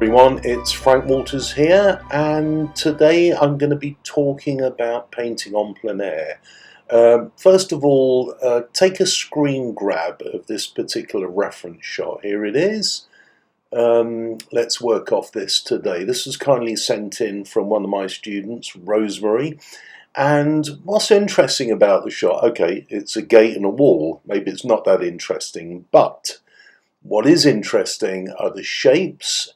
Everyone, it's Frank Walters here, and today I'm going to be talking about painting en plein air. First of all, take a screen grab of this particular reference shot. Here it is. Let's work off this today. This was kindly sent in from one of my students, Rosemary. And what's interesting about the shot? Okay, it's a gate and a wall. Maybe it's not that interesting, but what is interesting are the shapes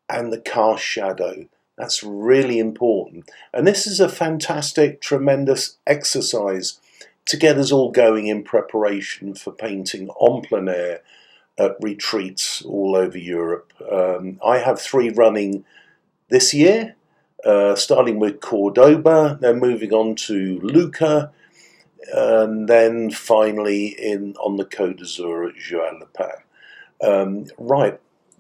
and the cast shadow. That's really important. And this is a fantastic, tremendous exercise to get us all going in preparation for painting en plein air at retreats all over Europe. I have 3 running this year, starting with Cordoba, then moving on to Lucca, and then finally on the Côte d'Azur at Juan-le-Pin. Right.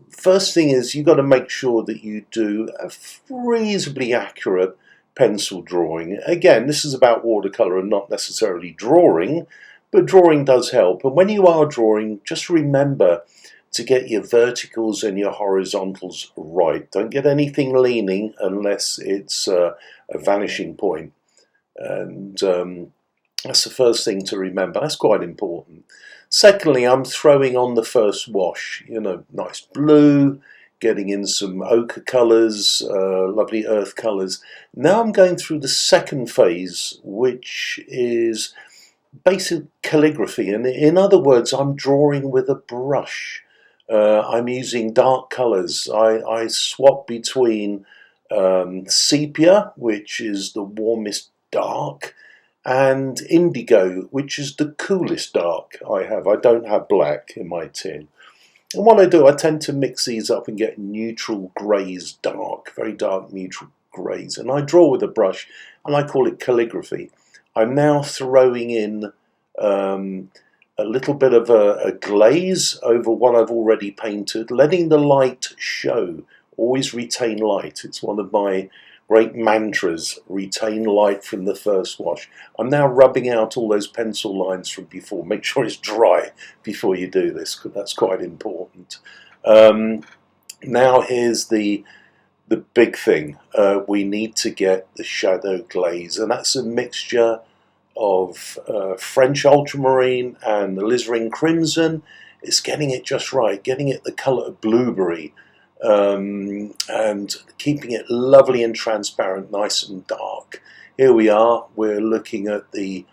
First thing is you've got to make sure that you do a reasonably accurate pencil drawing. Again, this is about watercolour and not necessarily drawing, but drawing does help. And when you are drawing, just remember to get your verticals and your horizontals right. Don't get anything leaning unless it's a vanishing point. And that's the first thing to remember. That's quite important. Secondly, I'm throwing on the first wash, nice blue, getting in some ochre colours, lovely earth colours. Now I'm going through the second phase, which is basic calligraphy. And in other words, I'm drawing with a brush. I'm using dark colours. I swap between sepia, which is the warmest dark, and indigo, which is the coolest dark I have. I don't have black in my tin. And what I do, I tend to mix these up and get neutral greys, dark, very dark neutral greys. And I draw with a brush, and I call it calligraphy. I'm now throwing in a little bit of a glaze over what I've already painted, letting the light show. Always retain light. It's one of my great mantras, retain light from the first wash. I'm now rubbing out all those pencil lines from before. Make sure it's dry before you do this, because that's quite important. Now here's the big thing. We need to get the shadow glaze, and that's a mixture of French ultramarine and alizarin crimson. It's getting it just right, getting it the colour of blueberry, and keeping it lovely and transparent, nice and dark. Here we are. We're looking at the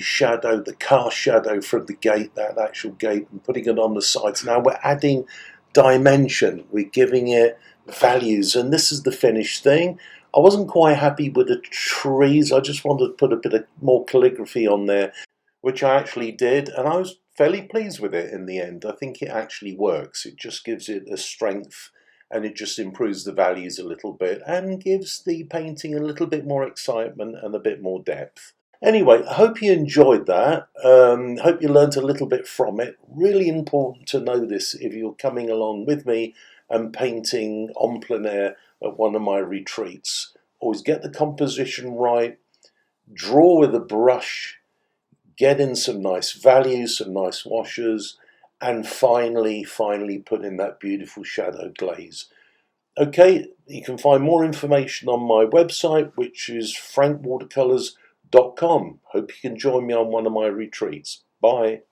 shadow, the cast shadow from the gate, that actual gate, and putting it on the sides. Now we're adding dimension. We're giving it values, and this is the finished thing. I wasn't quite happy with the trees. I just wanted to put a bit of more calligraphy on there, which I actually did, and I was fairly pleased with it in the end. I think it actually works. It just gives it a strength, and it just improves the values a little bit and gives the painting a little bit more excitement and a bit more depth. Anyway, I hope you enjoyed that. Hope you learned a little bit from it. Really important to know this if you're coming along with me and painting en plein air at one of my retreats. Always get the composition right, draw with a brush, get in some nice values, some nice washes, and finally put in that beautiful shadow glaze. Okay, you can find more information on my website, which is frankwatercolors.com. Hope you can join me on one of my retreats. Bye.